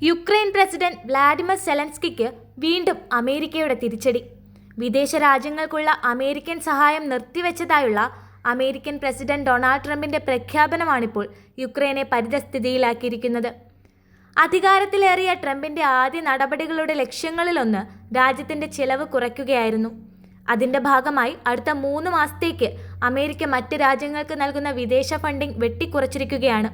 Ukraine president Vladimir സെലൻസ്കിക്ക് വീണ്ടും അമേരിക്കയുടെ തിരിച്ചടി. വിദേശ രാജ്യങ്ങൾക്കുള്ള അമേരിക്കൻ സഹായം നിർത്തിവെച്ചതായുള്ള അമേരിക്കൻ പ്രസിഡന്റ് ഡൊണാൾഡ് ട്രംപിന്റെ പ്രഖ്യാപനമാണിപ്പോൾ യുക്രൈനെ പരിതസ്ഥിതിയിലാക്കിയിരിക്കുന്നത്. അധികാരത്തിലേറിയ ട്രംപിന്റെ ആദ്യ നടപടികളുടെ ലക്ഷ്യങ്ങളിലൊന്ന് രാജ്യത്തിന്റെ ചെലവ് കുറയ്ക്കുകയായിരുന്നു. അതിന്റെ ഭാഗമായി അടുത്ത 3 മാസത്തേക്ക് അമേരിക്ക മറ്റ് രാജ്യങ്ങൾക്ക് നൽകുന്ന വിദേശ ഫണ്ടിംഗ് വെട്ടിക്കുറച്ചിരിക്കുകയാണ്.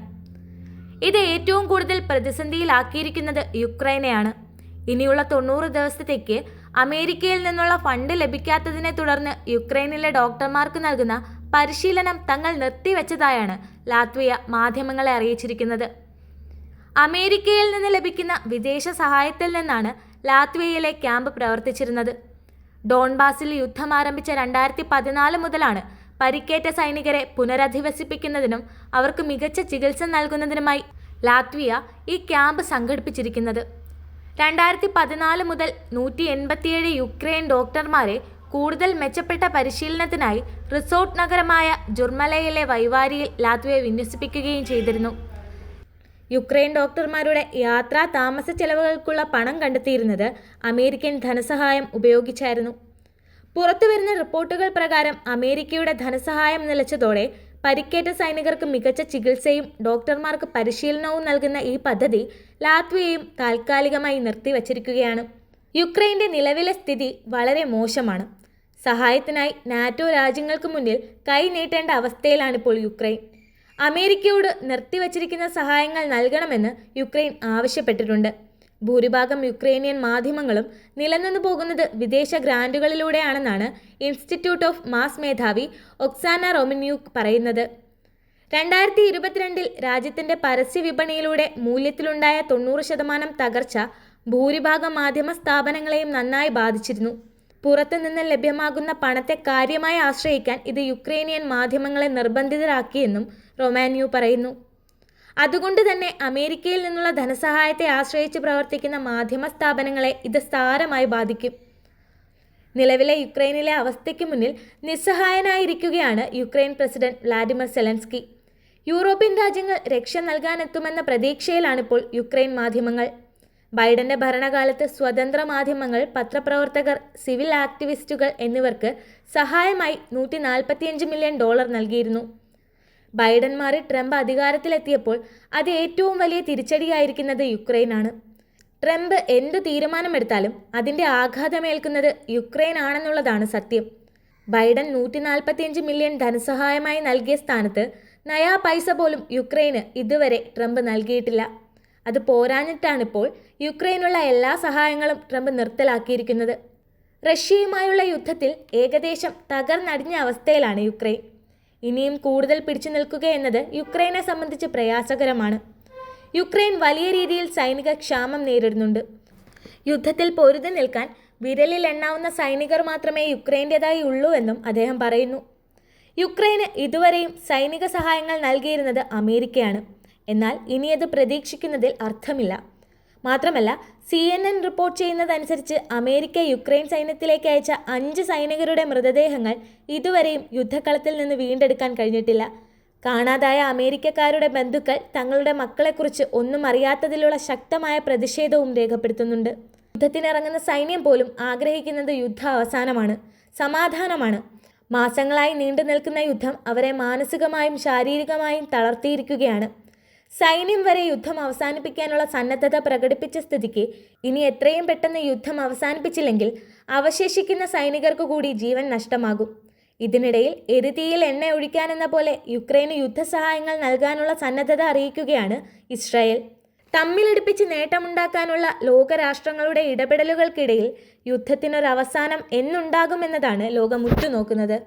ഇത് ഏറ്റവും കൂടുതൽ പ്രതിസന്ധിയിലാക്കിയിരിക്കുന്നത് യുക്രൈനെയാണ്. ഇനിയുള്ള 90 ദിവസത്തേക്ക് അമേരിക്കയിൽ നിന്നുള്ള ഫണ്ട് ലഭിക്കാത്തതിനെ തുടർന്ന് യുക്രൈനിലെ ഡോക്ടർമാർക്ക് നൽകുന്ന പരിശീലനം തങ്ങൾ നിർത്തിവെച്ചതായാണ് ലാത്വിയ മാധ്യമങ്ങളെ അറിയിച്ചിരിക്കുന്നത്. അമേരിക്കയിൽ നിന്ന് ലഭിക്കുന്ന വിദേശ സഹായത്തിൽ നിന്നാണ് ലാത്വിയയിലെ ക്യാമ്പ് പ്രവർത്തിച്ചിരുന്നത്. ഡോൺബാസിൽ യുദ്ധം ആരംഭിച്ച 2014 മുതലാണ് പരിക്കേറ്റ സൈനികരെ പുനരധിവസിപ്പിക്കുന്നതിനും അവർക്ക് മികച്ച ചികിത്സ നൽകുന്നതിനുമായി ലാത്വിയ ഈ ക്യാമ്പ് സംഘടിപ്പിച്ചിരിക്കുന്നത്. 2014 മുതൽ 187 യുക്രൈൻ ഡോക്ടർമാരെ കൂടുതൽ മെച്ചപ്പെട്ട പരിശീലനത്തിനായി റിസോർട്ട് നഗരമായ ജുർമലയിലെ വൈവാരിയിൽ ലാത്വിയ വിന്യസിപ്പിക്കുകയും ചെയ്തിരുന്നു. യുക്രൈൻ ഡോക്ടർമാരുടെ യാത്രാ താമസ ചെലവുകൾക്കുള്ള പണം കണ്ടെത്തിയിരുന്നത് അമേരിക്കൻ ധനസഹായം ഉപയോഗിച്ചായിരുന്നു. പുറത്തുവരുന്ന റിപ്പോർട്ടുകൾ പ്രകാരം അമേരിക്കയുടെ ധനസഹായം നിലച്ചതോടെ പരിക്കേറ്റ സൈനികർക്ക് മികച്ച ചികിത്സയും ഡോക്ടർമാർക്ക് പരിശീലനവും നൽകുന്ന ഈ പദ്ധതി ലാത്വിയയും താൽക്കാലികമായി നിർത്തിവച്ചിരിക്കുകയാണ്. യുക്രൈൻ്റെ നിലവിലെ സ്ഥിതി വളരെ മോശമാണ്. സഹായത്തിനായി നാറ്റോ രാജ്യങ്ങൾക്ക് മുന്നിൽ കൈ നീട്ടേണ്ട അവസ്ഥയിലാണിപ്പോൾ യുക്രൈൻ. അമേരിക്കയോട് നിർത്തിവച്ചിരിക്കുന്ന സഹായങ്ങൾ നൽകണമെന്ന് യുക്രൈൻ ആവശ്യപ്പെട്ടിട്ടുണ്ട്. ഭൂരിഭാഗം യുക്രൈനിയൻ മാധ്യമങ്ങളും നിലനിന്നു പോകുന്നത് വിദേശ ഗ്രാൻറ്റുകളിലൂടെയാണെന്നാണ് ഇൻസ്റ്റിറ്റ്യൂട്ട് ഓഫ് മാസ് മേധാവി ഒക്സാന റൊമന്യൂക്ക് പറയുന്നത്. 2022 രാജ്യത്തിൻ്റെ പരസ്യ വിപണിയിലൂടെ മൂല്യത്തിലുണ്ടായ 90% തകർച്ച ഭൂരിഭാഗം മാധ്യമ സ്ഥാപനങ്ങളെയും നന്നായി ബാധിച്ചിരുന്നു. പുറത്തുനിന്ന് ലഭ്യമാകുന്ന പണത്തെ കാര്യമായി ആശ്രയിക്കാൻ ഇത് യുക്രൈനിയൻ മാധ്യമങ്ങളെ നിർബന്ധിതരാക്കിയെന്നും റൊമാന്യു പറയുന്നു. അതുകൊണ്ട് തന്നെ അമേരിക്കയിൽ നിന്നുള്ള ധനസഹായത്തെ ആശ്രയിച്ച് പ്രവർത്തിക്കുന്ന മാധ്യമ സ്ഥാപനങ്ങളെ ഇത് സാരമായി ബാധിക്കും. നിലവിലെ യുക്രൈനിലെ അവസ്ഥയ്ക്ക് മുന്നിൽ നിസ്സഹായനായിരിക്കുകയാണ് Ukraine president Vladimir Zelensky. European രാജ്യങ്ങൾ രക്ഷ നൽകാനെത്തുമെന്ന പ്രതീക്ഷയിലാണിപ്പോൾ യുക്രൈൻ മാധ്യമങ്ങൾ. ബൈഡന്റെ ഭരണകാലത്ത് സ്വതന്ത്ര മാധ്യമങ്ങൾ, പത്രപ്രവർത്തകർ, സിവിൽ ആക്ടിവിസ്റ്റുകൾ എന്നിവർക്ക് സഹായമായി $145 മില്യൺ നൽകിയിരുന്നു. ബൈഡൻ മാറി ട്രംപ് അധികാരത്തിലെത്തിയപ്പോൾ അത് ഏറ്റവും വലിയ തിരിച്ചടിയായിരിക്കുന്നത് യുക്രൈനാണ്. ട്രംപ് എന്തു തീരുമാനമെടുത്താലും അതിൻ്റെ ആഘാതമേൽക്കുന്നത് യുക്രൈൻ ആണെന്നുള്ളതാണ് സത്യം. ബൈഡൻ $145 മില്യൺ ധനസഹായമായി നൽകിയ സ്ഥാനത്ത് നയാ പൈസ പോലും യുക്രൈന് ഇതുവരെ ട്രംപ് നൽകിയിട്ടില്ല. അത് പോരാഞ്ഞിട്ടാണിപ്പോൾ യുക്രൈനുള്ള എല്ലാ സഹായങ്ങളും ട്രംപ് നിർത്തലാക്കിയിരിക്കുന്നത്. റഷ്യയുമായുള്ള യുദ്ധത്തിൽ ഏകദേശം തകർന്നടിഞ്ഞ അവസ്ഥയിലാണ് യുക്രൈൻ. ഇനിയും കൂടുതൽ പിടിച്ചു നിൽക്കുക എന്നത് യുക്രൈനെ സംബന്ധിച്ച് പ്രയാസകരമാണ്. യുക്രൈൻ വലിയ രീതിയിൽ സൈനിക ക്ഷാമം നേരിടുന്നുണ്ട്. യുദ്ധത്തിൽ പൊരുതി നിൽക്കാൻ വിരലിൽ എണ്ണാവുന്ന സൈനികർ മാത്രമേ യുക്രൈൻ്റേതായി ഉള്ളൂ എന്നും അദ്ദേഹം പറയുന്നു. യുക്രൈന് ഇതുവരെയും സൈനിക സഹായങ്ങൾ നൽകിയിരുന്നത് അമേരിക്കയാണ്. എന്നാൽ ഇനിയത് പ്രതീക്ഷിക്കുന്നതിൽ അർത്ഥമില്ല. മാത്രമല്ല, CNN റിപ്പോർട്ട് ചെയ്യുന്നതനുസരിച്ച് അമേരിക്ക യുക്രൈൻ സൈന്യത്തിലേക്ക് അയച്ച 5 സൈനികരുടെ മൃതദേഹങ്ങൾ ഇതുവരെയും യുദ്ധക്കളത്തിൽ നിന്ന് വീണ്ടെടുക്കാൻ കഴിഞ്ഞിട്ടില്ല. കാണാതായ അമേരിക്കക്കാരുടെ ബന്ധുക്കൾ തങ്ങളുടെ മക്കളെക്കുറിച്ച് ഒന്നും അറിയാത്തതിലുള്ള ശക്തമായ പ്രതിഷേധവും രേഖപ്പെടുത്തുന്നുണ്ട്. യുദ്ധത്തിനിറങ്ങുന്ന സൈന്യം പോലും ആഗ്രഹിക്കുന്നത് യുദ്ധ അവസാനമാണ്, സമാധാനമാണ്. മാസങ്ങളായി നീണ്ടു നിൽക്കുന്ന യുദ്ധം അവരെ മാനസികമായും ശാരീരികമായും തളർത്തിയിരിക്കുകയാണ്. സൈന്യം വരെ യുദ്ധം അവസാനിപ്പിക്കാനുള്ള സന്നദ്ധത പ്രകടിപ്പിച്ച സ്ഥിതിക്ക് ഇനി എത്രയും പെട്ടെന്ന് യുദ്ധം അവസാനിപ്പിച്ചില്ലെങ്കിൽ അവശേഷിക്കുന്ന സൈനികർക്കു കൂടി ജീവൻ നഷ്ടമാകും. ഇതിനിടയിൽ എരുതിയിൽ എണ്ണ ഒഴിക്കാനെന്ന പോലെ യുക്രൈന് യുദ്ധസഹായങ്ങൾ നൽകാനുള്ള സന്നദ്ധത അറിയിക്കുകയാണ് ഇസ്രായേൽ. തമ്മിലടിപ്പിച്ച് നേട്ടമുണ്ടാക്കാനുള്ള ലോകരാഷ്ട്രങ്ങളുടെ ഇടപെടലുകൾക്കിടയിൽ യുദ്ധത്തിനൊരവസാനം എന്നുണ്ടാകുമെന്നതാണ് ലോകം ഉറ്റുനോക്കുന്നത്.